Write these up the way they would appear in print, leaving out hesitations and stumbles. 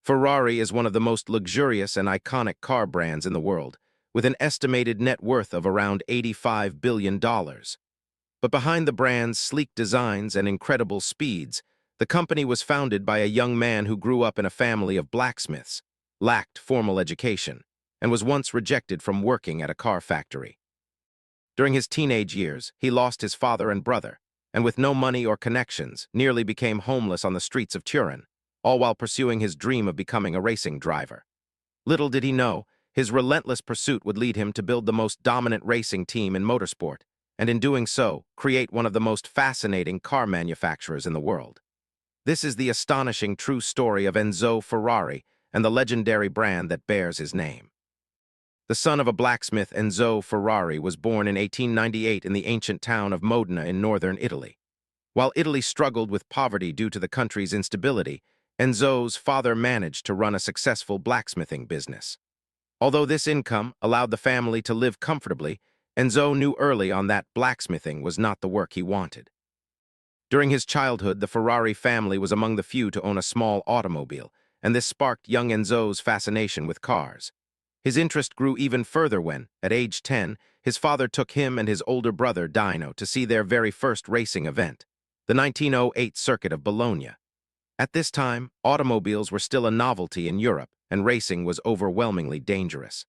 Ferrari is one of the most luxurious and iconic car brands in the world, with an estimated net worth of around $85 billion. But behind the brand's sleek designs and incredible speeds, the company was founded by a young man who grew up in a family of blacksmiths, lacked formal education, and was once rejected from working at a car factory. During his teenage years, he lost his father and brother, and with no money or connections, nearly became homeless on the streets of Turin, all while pursuing his dream of becoming a racing driver. Little did he know, his relentless pursuit would lead him to build the most dominant racing team in motorsport, and in doing so, create one of the most fascinating car manufacturers in the world. This is the astonishing true story of Enzo Ferrari and the legendary brand that bears his name. The son of a blacksmith, Enzo Ferrari was born in 1898 in the ancient town of Modena in northern Italy. While Italy struggled with poverty due to the country's instability, Enzo's father managed to run a successful blacksmithing business. Although this income allowed the family to live comfortably, Enzo knew early on that blacksmithing was not the work he wanted. During his childhood, the Ferrari family was among the few to own a small automobile, and this sparked young Enzo's fascination with cars. His interest grew even further when, at age 10, his father took him and his older brother Dino to see their very first racing event, the 1908 Circuit of Bologna. At this time, automobiles were still a novelty in Europe, and racing was overwhelmingly dangerous.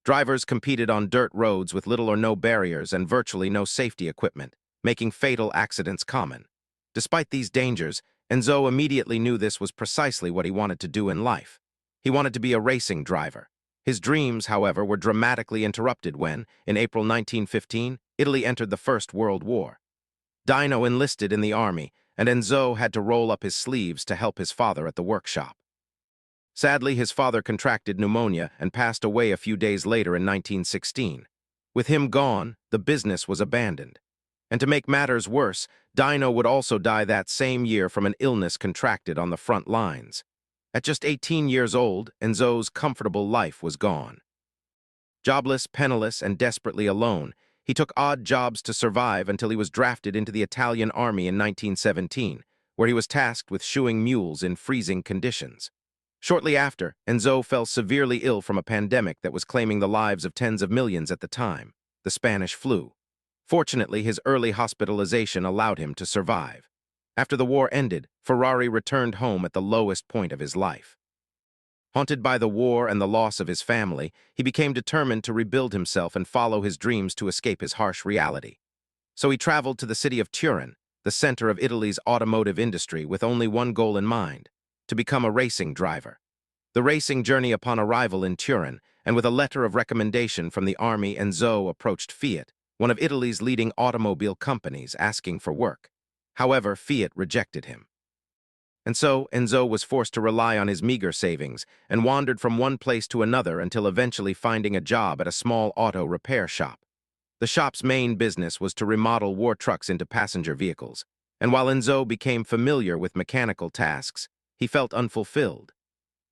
Drivers competed on dirt roads with little or no barriers and virtually no safety equipment, making fatal accidents common. Despite these dangers, Enzo immediately knew this was precisely what he wanted to do in life. He wanted to be a racing driver. His dreams, however, were dramatically interrupted when, in April 1915, Italy entered the First World War. Dino enlisted in the army, and Enzo had to roll up his sleeves to help his father at the workshop. Sadly, his father contracted pneumonia and passed away a few days later in 1916. With him gone, the business was abandoned. And to make matters worse, Dino would also die that same year from an illness contracted on the front lines. At just 18 years old, Enzo's comfortable life was gone. Jobless, penniless, and desperately alone, he took odd jobs to survive until he was drafted into the Italian army in 1917, where he was tasked with shoeing mules in freezing conditions. Shortly after, Enzo fell severely ill from a pandemic that was claiming the lives of tens of millions at the time, the Spanish flu. Fortunately, his early hospitalization allowed him to survive. After the war ended, Ferrari returned home at the lowest point of his life. Haunted by the war and the loss of his family, he became determined to rebuild himself and follow his dreams to escape his harsh reality. So he traveled to the city of Turin, the center of Italy's automotive industry, with only one goal in mind: to become a racing driver. The racing journey upon arrival in Turin, and with a letter of recommendation from the army, Enzo approached Fiat, one of Italy's leading automobile companies, asking for work. However, Fiat rejected him. And so, Enzo was forced to rely on his meager savings and wandered from one place to another until eventually finding a job at a small auto repair shop. The shop's main business was to remodel war trucks into passenger vehicles, and while Enzo became familiar with mechanical tasks, he felt unfulfilled.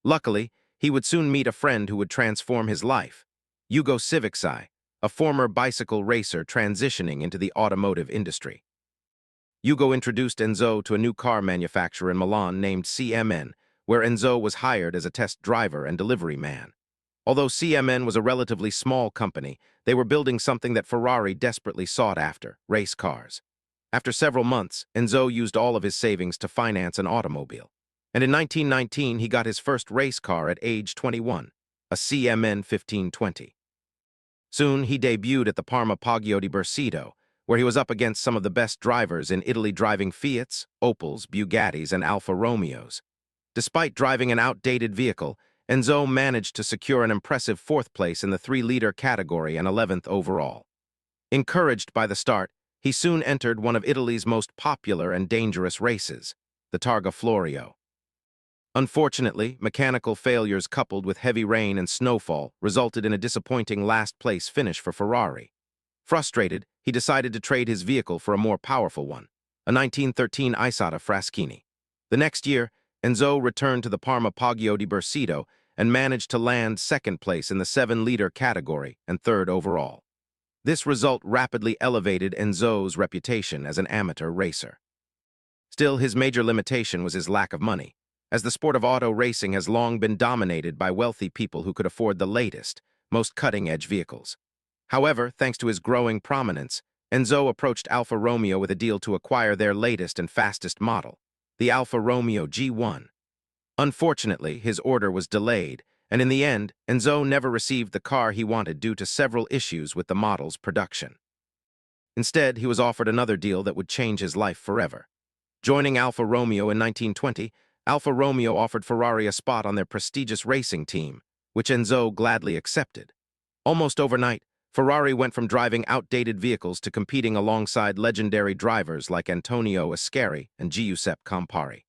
Luckily, he would soon meet a friend who would transform his life: Ugo Civicsai, a former bicycle racer transitioning into the automotive industry. Ugo introduced Enzo to a new car manufacturer in Milan named CMN, where Enzo was hired as a test driver and delivery man. Although CMN was a relatively small company, they were building something that Ferrari desperately sought after: race cars. After several months, Enzo used all of his savings to finance an automobile. And in 1919, he got his first race car at age 21, a CMN 1520. Soon, he debuted at the Parma Poggio di Berceto, where he was up against some of the best drivers in Italy, driving Fiats, Opels, Bugattis, and Alfa Romeos. Despite driving an outdated vehicle, Enzo managed to secure an impressive 4th place in the 3-liter category and 11th overall. Encouraged by the start, he soon entered one of Italy's most popular and dangerous races, the Targa Florio. Unfortunately, mechanical failures coupled with heavy rain and snowfall resulted in a disappointing last-place finish for Ferrari. Frustrated, he decided to trade his vehicle for a more powerful one, a 1913 Isotta Fraschini. The next year, Enzo returned to the Parma Poggio di Berceto and managed to land 2nd place in the 7-liter category and 3rd overall. This result rapidly elevated Enzo's reputation as an amateur racer. Still, his major limitation was his lack of money. as the sport of auto racing has long been dominated by wealthy people who could afford the latest, most cutting-edge vehicles. However, thanks to his growing prominence, Enzo approached Alfa Romeo with a deal to acquire their latest and fastest model, the Alfa Romeo G1. Unfortunately, his order was delayed, and in the end, Enzo never received the car he wanted due to several issues with the model's production. Instead, he was offered another deal that would change his life forever. Joining Alfa Romeo in 1920, Alfa Romeo offered Ferrari a spot on their prestigious racing team, which Enzo gladly accepted. Almost overnight, Ferrari went from driving outdated vehicles to competing alongside legendary drivers like Antonio Ascari and Giuseppe Campari.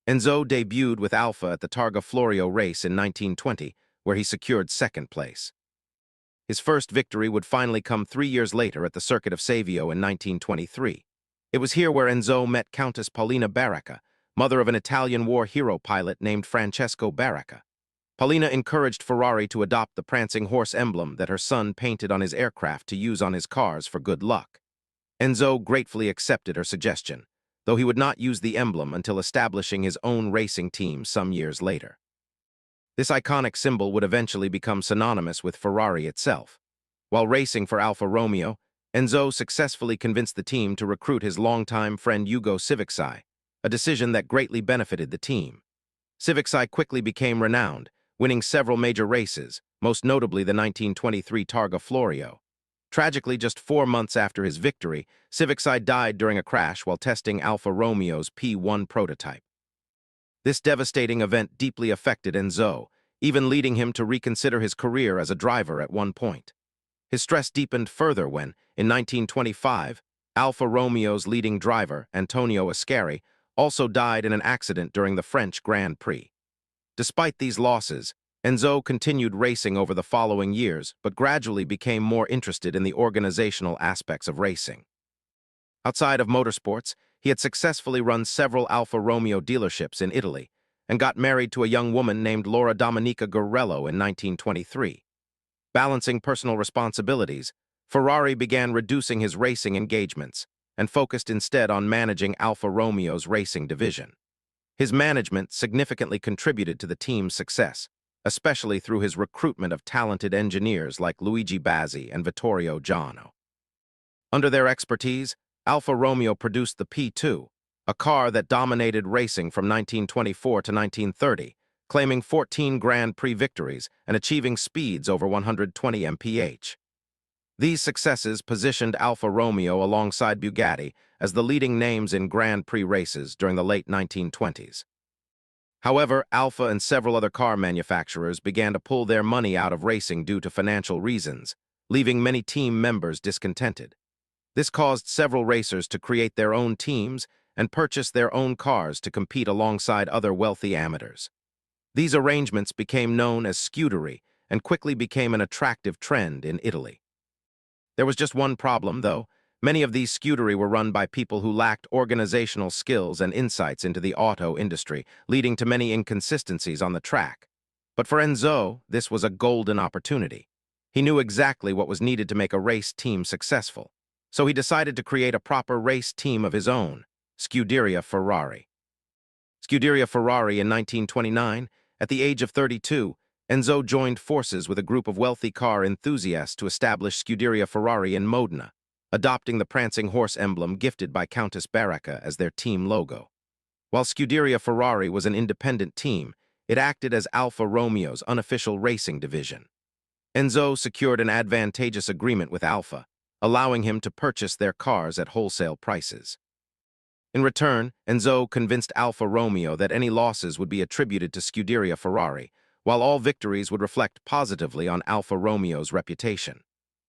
Enzo debuted with Alfa at the Targa Florio race in 1920, where he secured second place. His first victory would finally come 3 years later at the Circuit of Savio in 1923. It was here where Enzo met Countess Paolina Baracca, mother of an Italian war hero pilot named Francesco Baracca. Paolina encouraged Ferrari to adopt the prancing horse emblem that her son painted on his aircraft to use on his cars for good luck. Enzo gratefully accepted her suggestion, though he would not use the emblem until establishing his own racing team some years later. This iconic symbol would eventually become synonymous with Ferrari itself. While racing for Alfa Romeo, Enzo successfully convinced the team to recruit his longtime friend Ugo Civicsi, a decision that greatly benefited the team. Civicsi quickly became renowned, winning several major races, most notably the 1923 Targa Florio. Tragically, just 4 months after his victory, Civicsi died during a crash while testing Alfa Romeo's P1 prototype. This devastating event deeply affected Enzo, even leading him to reconsider his career as a driver at one point. His stress deepened further when, in 1925, Alfa Romeo's leading driver, Antonio Ascari, also died in an accident during the French Grand Prix. Despite these losses, Enzo continued racing over the following years, but gradually became more interested in the organizational aspects of racing. Outside of motorsports, he had successfully run several Alfa Romeo dealerships in Italy and got married to a young woman named Laura Domenica Garello in 1923. Balancing personal responsibilities, Ferrari began reducing his racing engagements and focused instead on managing Alfa Romeo's racing division. His management significantly contributed to the team's success, especially through his recruitment of talented engineers like Luigi Bazzi and Vittorio Giano. Under their expertise, Alfa Romeo produced the P2, a car that dominated racing from 1924 to 1930, claiming 14 Grand Prix victories and achieving speeds over 120 mph. These successes positioned Alfa Romeo alongside Bugatti as the leading names in Grand Prix races during the late 1920s. However, Alfa and several other car manufacturers began to pull their money out of racing due to financial reasons, leaving many team members discontented. This caused several racers to create their own teams and purchase their own cars to compete alongside other wealthy amateurs. These arrangements became known as scudery and quickly became an attractive trend in Italy. There was just one problem, though. Many of these scudery were run by people who lacked organizational skills and insights into the auto industry, leading to many inconsistencies on the track. But for Enzo, this was a golden opportunity. He knew exactly what was needed to make a race team successful. So he decided to create a proper race team of his own, Scuderia Ferrari. Scuderia Ferrari in 1929, at the age of 32, Enzo joined forces with a group of wealthy car enthusiasts to establish Scuderia Ferrari in Modena, adopting the prancing horse emblem gifted by Countess Baracca as their team logo. While Scuderia Ferrari was an independent team, it acted as Alfa Romeo's unofficial racing division. Enzo secured an advantageous agreement with Alfa, allowing him to purchase their cars at wholesale prices. In return, Enzo convinced Alfa Romeo that any losses would be attributed to Scuderia Ferrari, while all victories would reflect positively on Alfa Romeo's reputation.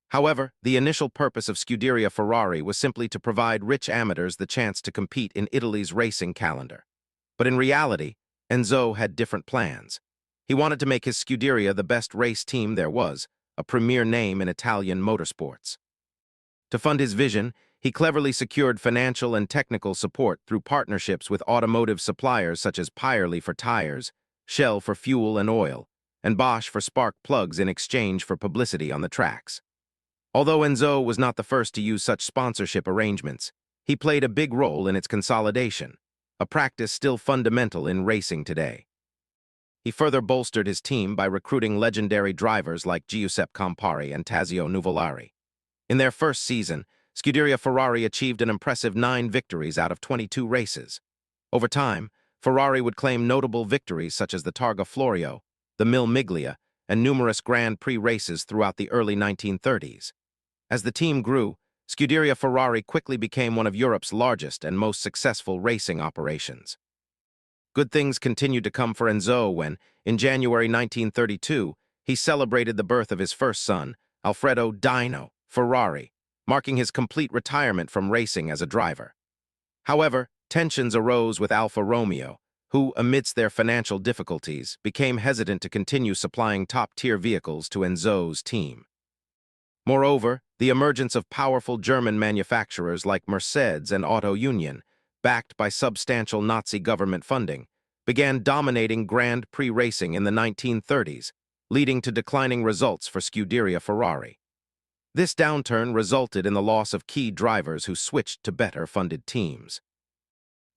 However, the initial purpose of Scuderia Ferrari was simply to provide rich amateurs the chance to compete in Italy's racing calendar. But in reality, Enzo had different plans. He wanted to make his Scuderia the best race team there was, a premier name in Italian motorsports. To fund his vision, he cleverly secured financial and technical support through partnerships with automotive suppliers such as Pirelli for tires, Shell for fuel and oil, and Bosch for spark plugs in exchange for publicity on the tracks. Although Enzo was not the first to use such sponsorship arrangements, he played a big role in its consolidation. a practice still fundamental in racing today. He further bolstered his team by recruiting legendary drivers like Giuseppe Campari and Tazio Nuvolari. In their first season, Scuderia Ferrari achieved an impressive 9 victories out of 22 races. Over time, Ferrari would claim notable victories such as the Targa Florio, the Mille Miglia, and numerous Grand Prix races throughout the early 1930s. As the team grew, Scuderia Ferrari quickly became one of Europe's largest and most successful racing operations. Good things continued to come for Enzo when, in January 1932, he celebrated the birth of his first son, Alfredo Dino Ferrari, marking his complete retirement from racing as a driver. However, tensions arose with Alfa Romeo, who, amidst their financial difficulties, became hesitant to continue supplying top-tier vehicles to Enzo's team. Moreover, the emergence of powerful German manufacturers like Mercedes and Auto Union, backed by substantial Nazi government funding, began dominating Grand Prix racing in the 1930s, leading to declining results for Scuderia Ferrari. This downturn resulted in the loss of key drivers who switched to better-funded teams.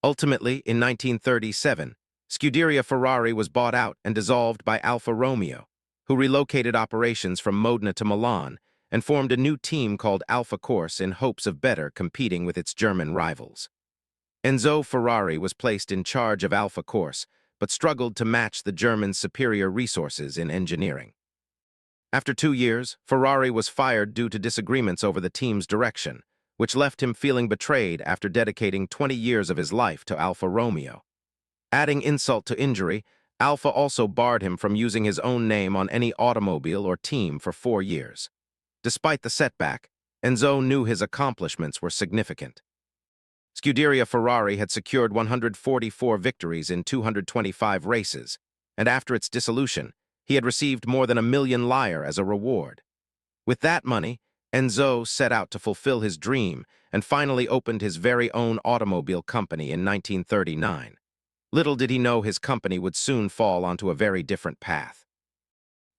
Ultimately, in 1937, Scuderia Ferrari was bought out and dissolved by Alfa Romeo, who relocated operations from Modena to Milan and formed a new team called Alfa Corse in hopes of better competing with its German rivals. Enzo Ferrari was placed in charge of Alfa Corse, but struggled to match the Germans' superior resources in engineering. After 2 years, Ferrari was fired due to disagreements over the team's direction, which left him feeling betrayed after dedicating 20 years of his life to Alfa Romeo. Adding insult to injury, Alfa also barred him from using his own name on any automobile or team for 4 years. Despite the setback, Enzo knew his accomplishments were significant. Scuderia Ferrari had secured 144 victories in 225 races, and after its dissolution, he had received more than 1 million lire as a reward. With that money, Enzo set out to fulfill his dream and finally opened his very own automobile company in 1939. Little did he know his company would soon fall onto a very different path.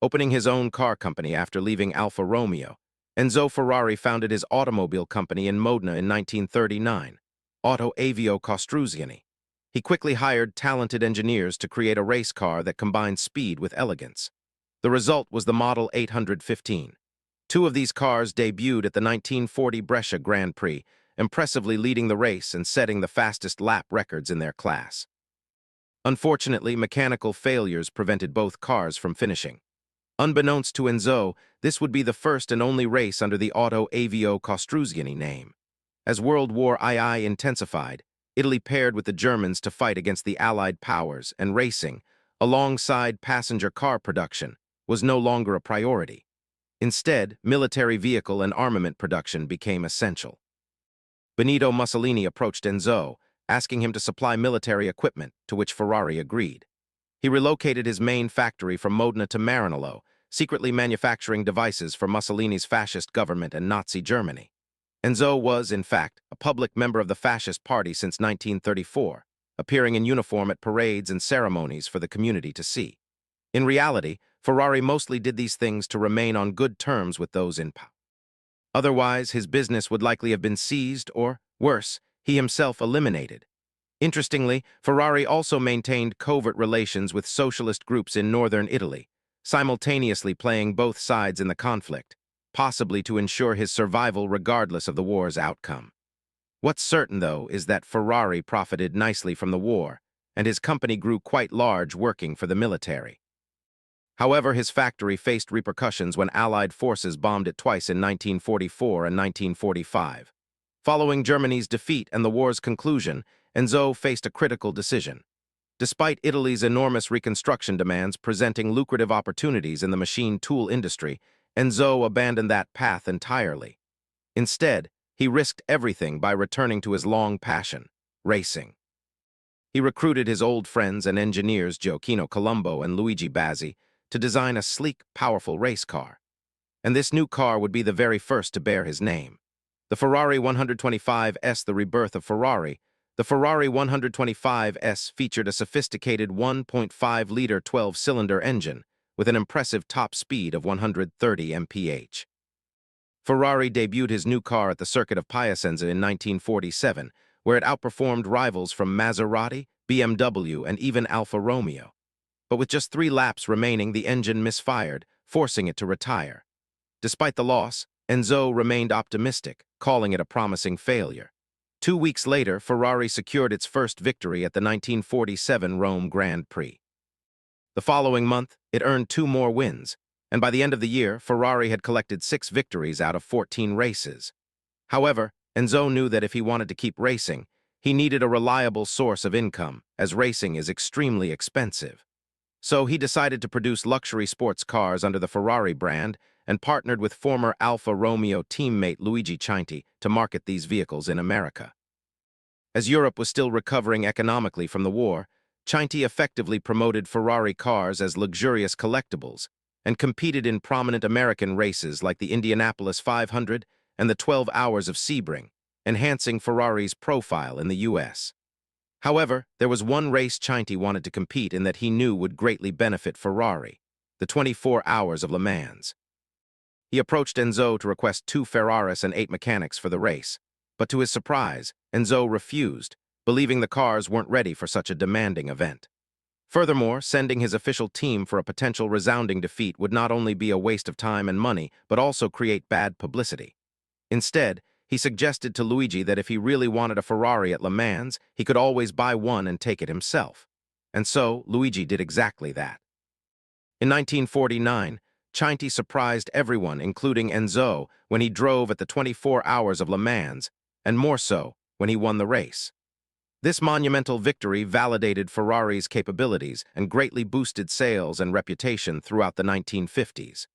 Opening his own car company after leaving Alfa Romeo, Enzo Ferrari founded his automobile company in Modena in 1939, Auto Avio Costruzioni. He quickly hired talented engineers to create a race car that combined speed with elegance. The result was the Model 815. 2 of these cars debuted at the 1940 Brescia Grand Prix, impressively leading the race and setting the fastest lap records in their class. Unfortunately, mechanical failures prevented both cars from finishing. Unbeknownst to Enzo, this would be the first and only race under the Auto Avio Costruzioni name. As World War II intensified, Italy paired with the Germans to fight against the Allied powers, and racing, alongside passenger car production, was no longer a priority. Instead, military vehicle and armament production became essential. Benito Mussolini approached Enzo, asking him to supply military equipment, to which Ferrari agreed. He relocated his main factory from Modena to Maranello, secretly manufacturing devices for Mussolini's fascist government and Nazi Germany. Enzo was, in fact, a public member of the Fascist Party since 1934, appearing in uniform at parades and ceremonies for the community to see. In reality, Ferrari mostly did these things to remain on good terms with those in power. Otherwise, his business would likely have been seized or, worse, he himself eliminated. Interestingly, Ferrari also maintained covert relations with socialist groups in northern Italy, simultaneously playing both sides in the conflict, possibly to ensure his survival regardless of the war's outcome. What's certain, though, is that Ferrari profited nicely from the war, and his company grew quite large working for the military. However, his factory faced repercussions when Allied forces bombed it twice in 1944 and 1945. Following Germany's defeat and the war's conclusion, Enzo faced a critical decision. Despite Italy's enormous reconstruction demands presenting lucrative opportunities in the machine tool industry, Enzo abandoned that path entirely. Instead, he risked everything by returning to his long passion, racing. He recruited his old friends and engineers Gioacchino Colombo and Luigi Bazzi to design a sleek, powerful race car. And this new car would be the very first to bear his name. The Ferrari 125S, the rebirth of Ferrari, the Ferrari 125S featured a sophisticated 1.5-liter 12-cylinder engine with an impressive top speed of 130 mph. Ferrari debuted his new car at the circuit of Piacenza in 1947, where it outperformed rivals from Maserati, BMW, and even Alfa Romeo. But with just 3 laps remaining, the engine misfired, forcing it to retire. Despite the loss, Enzo remained optimistic, calling it a promising failure. 2 weeks later, Ferrari secured its first victory at the 1947 Rome Grand Prix. The following month, it earned 2 more wins, and by the end of the year, Ferrari had collected 6 victories out of 14 races. However, Enzo knew that if he wanted to keep racing, he needed a reliable source of income, as racing is extremely expensive. So he decided to produce luxury sports cars under the Ferrari brand and partnered with former Alfa Romeo teammate Luigi Cinti to market these vehicles in America. As Europe was still recovering economically from the war, Cinti effectively promoted Ferrari cars as luxurious collectibles and competed in prominent American races like the Indianapolis 500 and the 12 Hours of Sebring, enhancing Ferrari's profile in the U.S. However, there was one race Cinti wanted to compete in that he knew would greatly benefit Ferrari, the 24 Hours of Le Mans. He approached Enzo to request 2 Ferraris and 8 mechanics for the race, but to his surprise, Enzo refused, believing the cars weren't ready for such a demanding event. Furthermore, sending his official team for a potential resounding defeat would not only be a waste of time and money, but also create bad publicity. Instead, he suggested to Luigi that if he really wanted a Ferrari at Le Mans, he could always buy one and take it himself. And so, Luigi did exactly that. In 1949, Cinti surprised everyone, including Enzo, when he drove at the 24 Hours of Le Mans, and more so, when he won the race. This monumental victory validated Ferrari's capabilities and greatly boosted sales and reputation throughout the 1950s.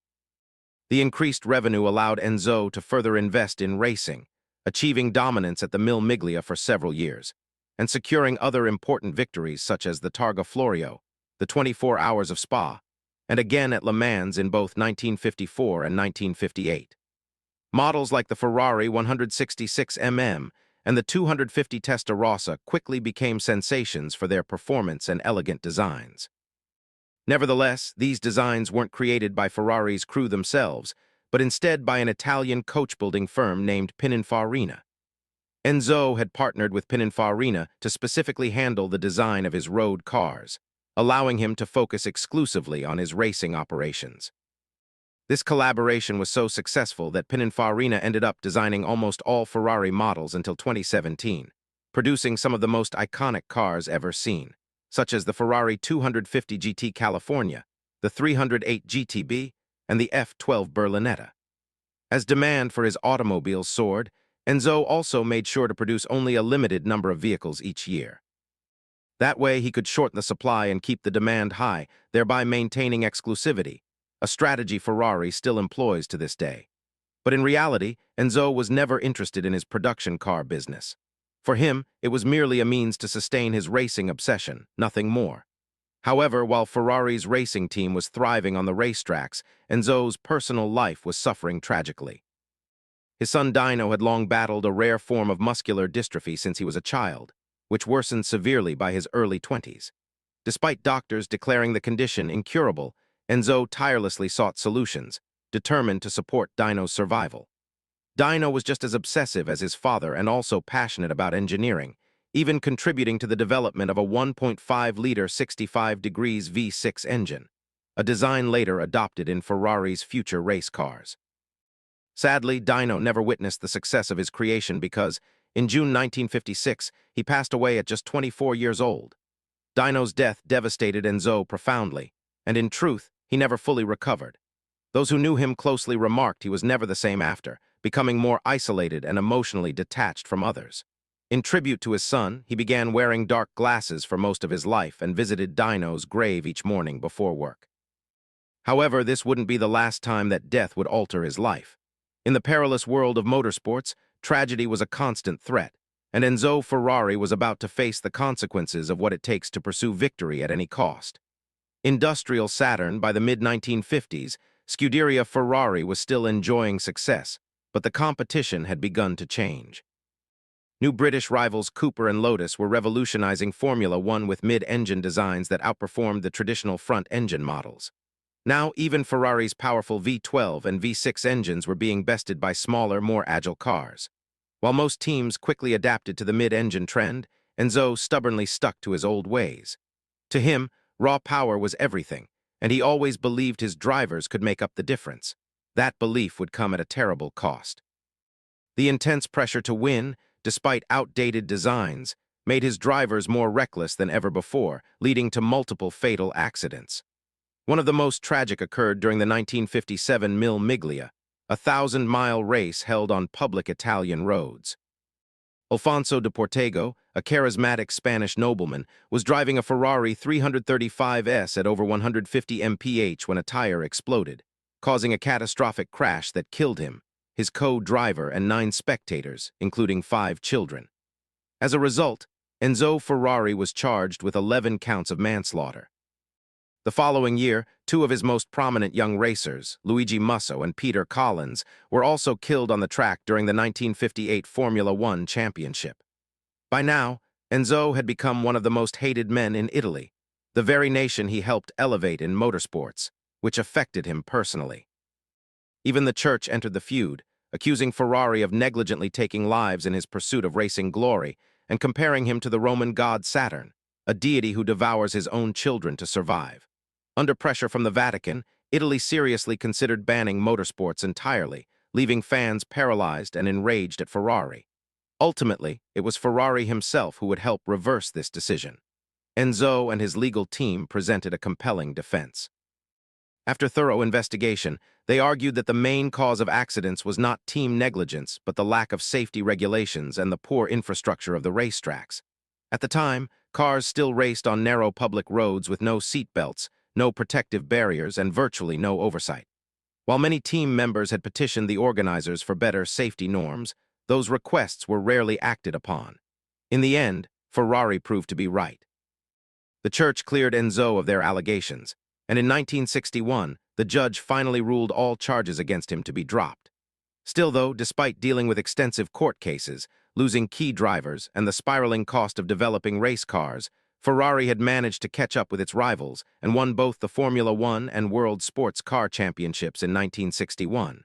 The increased revenue allowed Enzo to further invest in racing, achieving dominance at the Mille Miglia for several years, and securing other important victories such as the Targa Florio, the 24 Hours of Spa, and again at Le Mans in both 1954 and 1958. Models like the Ferrari 166mm and the 250 Testarossa quickly became sensations for their performance and elegant designs. Nevertheless, these designs weren't created by Ferrari's crew themselves, but instead by an Italian coach-building firm named Pininfarina. Enzo had partnered with Pininfarina to specifically handle the design of his road cars, allowing him to focus exclusively on his racing operations. This collaboration was so successful that Pininfarina ended up designing almost all Ferrari models until 2017, producing some of the most iconic cars ever seen, such as the Ferrari 250 GT California, the 308 GTB, and the F12 Berlinetta. As demand for his automobiles soared, Enzo also made sure to produce only a limited number of vehicles each year. That way, he could shorten the supply and keep the demand high, thereby maintaining exclusivity, a strategy Ferrari still employs to this day. But in reality, Enzo was never interested in his production car business. For him, it was merely a means to sustain his racing obsession, nothing more. However, while Ferrari's racing team was thriving on the racetracks, Enzo's personal life was suffering tragically. His son Dino had long battled a rare form of muscular dystrophy since he was a child, which worsened severely by his early 20s. Despite doctors declaring the condition incurable, Enzo tirelessly sought solutions, determined to support Dino's survival. Dino was just as obsessive as his father and also passionate about engineering, even contributing to the development of a 1.5-liter 65 degrees V6 engine, a design later adopted in Ferrari's future race cars. Sadly, Dino never witnessed the success of his creation because, in June 1956, he passed away at just 24 years old. Dino's death devastated Enzo profoundly, and in truth, he never fully recovered. Those who knew him closely remarked he was never the same after, becoming more isolated and emotionally detached from others. In tribute to his son, he began wearing dark glasses for most of his life and visited Dino's grave each morning before work. However, this wouldn't be the last time that death would alter his life. In the perilous world of motorsports, tragedy was a constant threat, and Enzo Ferrari was about to face the consequences of what it takes to pursue victory at any cost. Industrial Saturn, by the mid-1950s, Scuderia Ferrari was still enjoying success, but the competition had begun to change. New British rivals Cooper and Lotus were revolutionizing Formula One with mid-engine designs that outperformed the traditional front-engine models. Now, even Ferrari's powerful V12 and V6 engines were being bested by smaller, more agile cars. While most teams quickly adapted to the mid-engine trend, Enzo stubbornly stuck to his old ways. To him, raw power was everything, and he always believed his drivers could make up the difference. That belief would come at a terrible cost. The intense pressure to win, despite outdated designs, made his drivers more reckless than ever before, leading to multiple fatal accidents. One of the most tragic occurred during the 1957 Mille Miglia, a 1,000-mile race held on public Italian roads. Alfonso de Portego, a charismatic Spanish nobleman, was driving a Ferrari 335S at over 150 mph when a tire exploded, causing a catastrophic crash that killed him, his co-driver, and 9 spectators, including 5 children. As a result, Enzo Ferrari was charged with 11 counts of manslaughter. The following year, 2 of his most prominent young racers, Luigi Musso and Peter Collins, were also killed on the track during the 1958 Formula One championship. By now, Enzo had become one of the most hated men in Italy, the very nation he helped elevate in motorsports, which affected him personally. Even the church entered the feud, accusing Ferrari of negligently taking lives in his pursuit of racing glory and comparing him to the Roman god Saturn, a deity who devours his own children to survive. Under pressure from the Vatican, Italy seriously considered banning motorsports entirely, leaving fans paralyzed and enraged at Ferrari. Ultimately, it was Ferrari himself who would help reverse this decision. Enzo and his legal team presented a compelling defense. After thorough investigation, they argued that the main cause of accidents was not team negligence, but the lack of safety regulations and the poor infrastructure of the racetracks. At the time, cars still raced on narrow public roads with no seat belts, no protective barriers, and virtually no oversight. While many team members had petitioned the organizers for better safety norms, those requests were rarely acted upon. In the end, Ferrari proved to be right. The church cleared Enzo of their allegations, and in 1961, the judge finally ruled all charges against him to be dropped. Still, though, despite dealing with extensive court cases, losing key drivers, and the spiraling cost of developing race cars, Ferrari had managed to catch up with its rivals and won both the Formula One and World Sports Car Championships in 1961.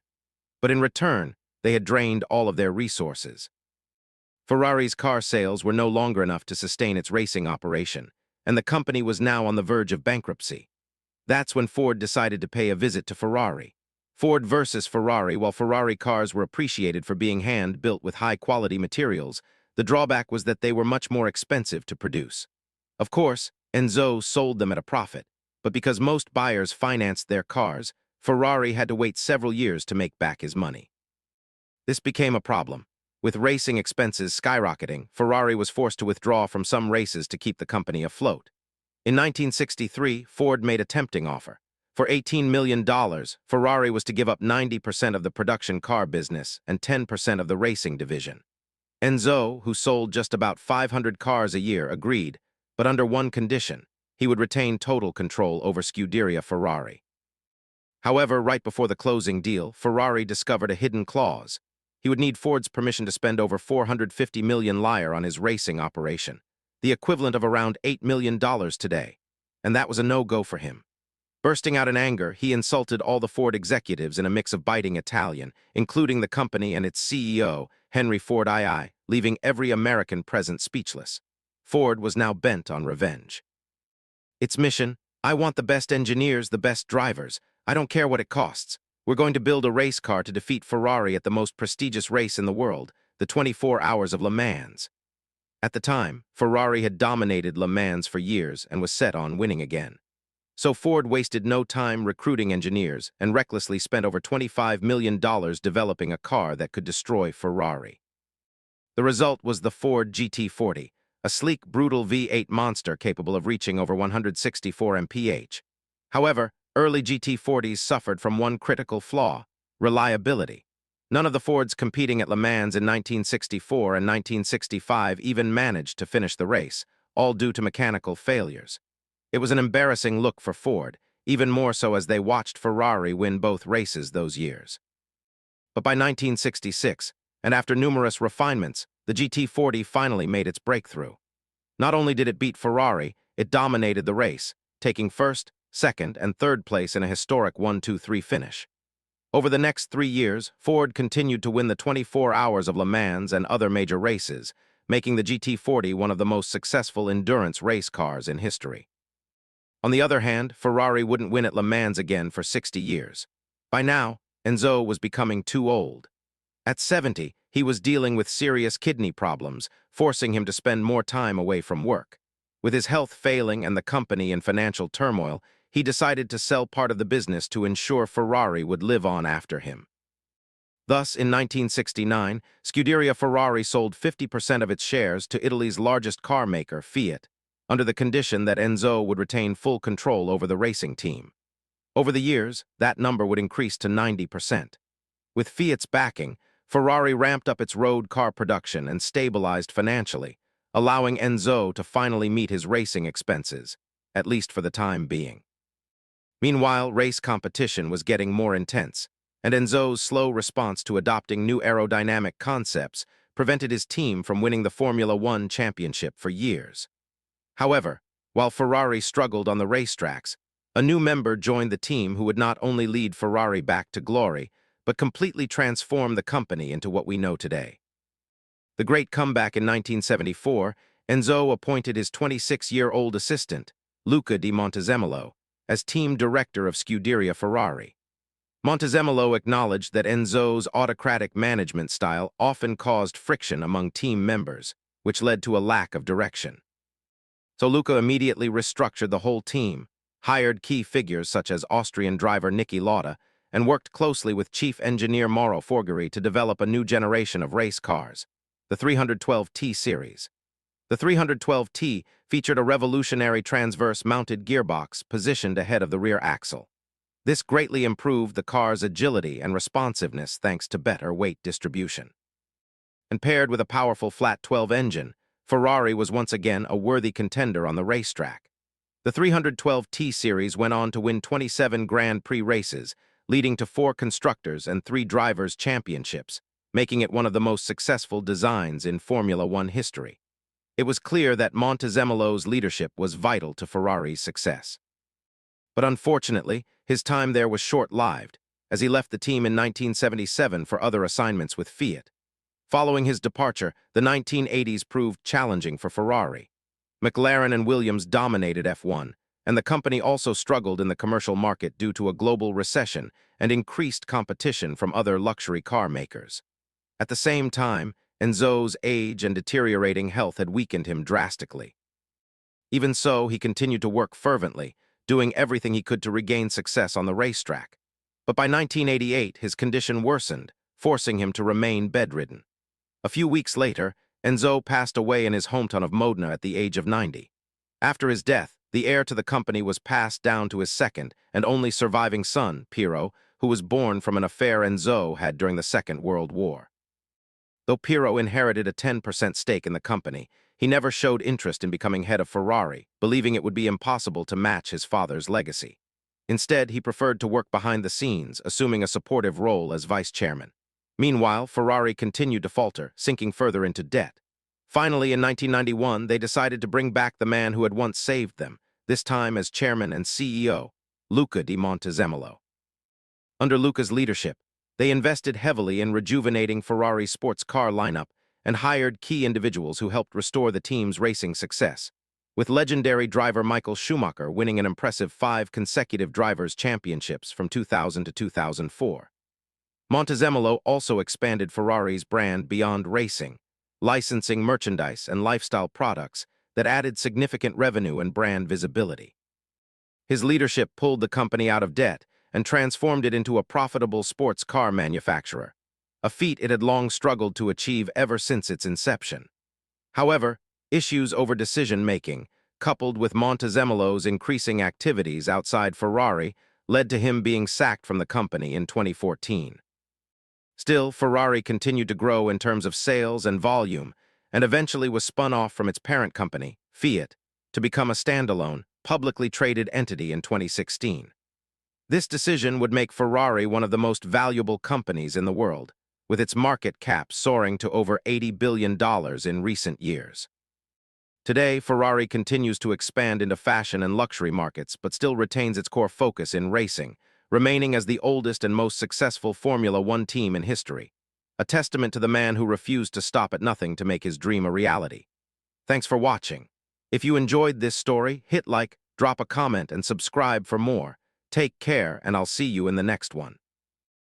But in return, they had drained all of their resources. Ferrari's car sales were no longer enough to sustain its racing operation, and the company was now on the verge of bankruptcy. That's when Ford decided to pay a visit to Ferrari. Ford versus Ferrari. While Ferrari cars were appreciated for being hand-built with high-quality materials, the drawback was that they were much more expensive to produce. Of course, Enzo sold them at a profit, but because most buyers financed their cars, Ferrari had to wait several years to make back his money. This became a problem. With racing expenses skyrocketing, Ferrari was forced to withdraw from some races to keep the company afloat. In 1963, Ford made a tempting offer. For $18 million, Ferrari was to give up 90% of the production car business and 10% of the racing division. Enzo, who sold just about 500 cars a year, agreed, but under one condition: he would retain total control over Scuderia Ferrari. However, right before the closing deal, Ferrari discovered a hidden clause. He would need Ford's permission to spend over 450 million lire on his racing operation, the equivalent of around $8 million today, and that was a no-go for him. Bursting out in anger, he insulted all the Ford executives in a mix of biting Italian, including the company and its CEO, Henry Ford II, leaving every American present speechless. Ford was now bent on revenge. Its mission: I want the best engineers, the best drivers. I don't care what it costs. We're going to build a race car to defeat Ferrari at the most prestigious race in the world, the 24 Hours of Le Mans. At the time, Ferrari had dominated Le Mans for years and was set on winning again. So Ford wasted no time recruiting engineers and recklessly spent over $25 million developing a car that could destroy Ferrari. The result was the Ford GT40, a sleek, brutal V8 monster capable of reaching over 164 mph. However, early GT40s suffered from one critical flaw: reliability. None of the Fords competing at Le Mans in 1964 and 1965 even managed to finish the race, all due to mechanical failures. It was an embarrassing look for Ford, even more so as they watched Ferrari win both races those years. But by 1966, and after numerous refinements, the GT40 finally made its breakthrough. Not only did it beat Ferrari, it dominated the race, taking first, second, and third place in a historic 1-2-3 finish. Over the next 3 years, Ford continued to win the 24 Hours of Le Mans and other major races, making the GT40 one of the most successful endurance race cars in history. On the other hand, Ferrari wouldn't win at Le Mans again for 60 years. By now, Enzo was becoming too old. At 70, he was dealing with serious kidney problems, forcing him to spend more time away from work. With his health failing and the company in financial turmoil, he decided to sell part of the business to ensure Ferrari would live on after him. Thus, in 1969, Scuderia Ferrari sold 50% of its shares to Italy's largest car maker, Fiat, under the condition that Enzo would retain full control over the racing team. Over the years, that number would increase to 90%. With Fiat's backing, Ferrari ramped up its road car production and stabilized financially, allowing Enzo to finally meet his racing expenses, at least for the time being. Meanwhile, race competition was getting more intense, and Enzo's slow response to adopting new aerodynamic concepts prevented his team from winning the Formula One championship for years. However, while Ferrari struggled on the racetracks, a new member joined the team who would not only lead Ferrari back to glory, but completely transform the company into what we know today. The great comeback in 1974, Enzo appointed his 26-year-old assistant, Luca di Montezemolo, as team director of Scuderia Ferrari. Montezemolo acknowledged that Enzo's autocratic management style often caused friction among team members, which led to a lack of direction. So Luca immediately restructured the whole team, hired key figures such as Austrian driver Niki Lauda, and worked closely with chief engineer Mauro Forgari to develop a new generation of race cars, the 312T series. The 312T featured a revolutionary transverse-mounted gearbox positioned ahead of the rear axle. This greatly improved the car's agility and responsiveness thanks to better weight distribution. And paired with a powerful flat 12 engine, Ferrari was once again a worthy contender on the racetrack. The 312T series went on to win 27 Grand Prix races, leading to 4 constructors and 3 drivers' championships, making it one of the most successful designs in Formula One history. It was clear that Montezemolo's leadership was vital to Ferrari's success. But unfortunately, his time there was short-lived, as he left the team in 1977 for other assignments with Fiat. Following his departure, the 1980s proved challenging for Ferrari. McLaren and Williams dominated F1, and the company also struggled in the commercial market due to a global recession and increased competition from other luxury car makers. At the same time, Enzo's age and deteriorating health had weakened him drastically. Even so, he continued to work fervently, doing everything he could to regain success on the racetrack. But by 1988, his condition worsened, forcing him to remain bedridden. A few weeks later, Enzo passed away in his hometown of Modena at the age of 90. After his death, the heir to the company was passed down to his second and only surviving son, Piero, who was born from an affair Enzo had during the Second World War. Though Piero inherited a 10% stake in the company, he never showed interest in becoming head of Ferrari, believing it would be impossible to match his father's legacy. Instead, he preferred to work behind the scenes, assuming a supportive role as vice chairman. Meanwhile, Ferrari continued to falter, sinking further into debt. Finally, in 1991, they decided to bring back the man who had once saved them, this time as chairman and CEO, Luca di Montezemolo. Under Luca's leadership, they invested heavily in rejuvenating Ferrari's sports car lineup and hired key individuals who helped restore the team's racing success, with legendary driver Michael Schumacher winning an impressive 5 consecutive drivers' championships from 2000 to 2004. Montezemolo also expanded Ferrari's brand beyond racing, licensing merchandise and lifestyle products that added significant revenue and brand visibility. His leadership pulled the company out of debt and transformed it into a profitable sports car manufacturer, a feat it had long struggled to achieve ever since its inception. However, issues over decision-making, coupled with Montezemolo's increasing activities outside Ferrari, led to him being sacked from the company in 2014. Still, Ferrari continued to grow in terms of sales and volume, and eventually was spun off from its parent company, Fiat, to become a standalone, publicly traded entity in 2016. This decision would make Ferrari one of the most valuable companies in the world, with its market cap soaring to over $80 billion in recent years. Today, Ferrari continues to expand into fashion and luxury markets, but still retains its core focus in racing, remaining as the oldest and most successful Formula One team in history, a testament to the man who refused to stop at nothing to make his dream a reality. Thanks for watching. If you enjoyed this story, hit like, drop a comment, and subscribe for more. Take care, and I'll see you in the next one.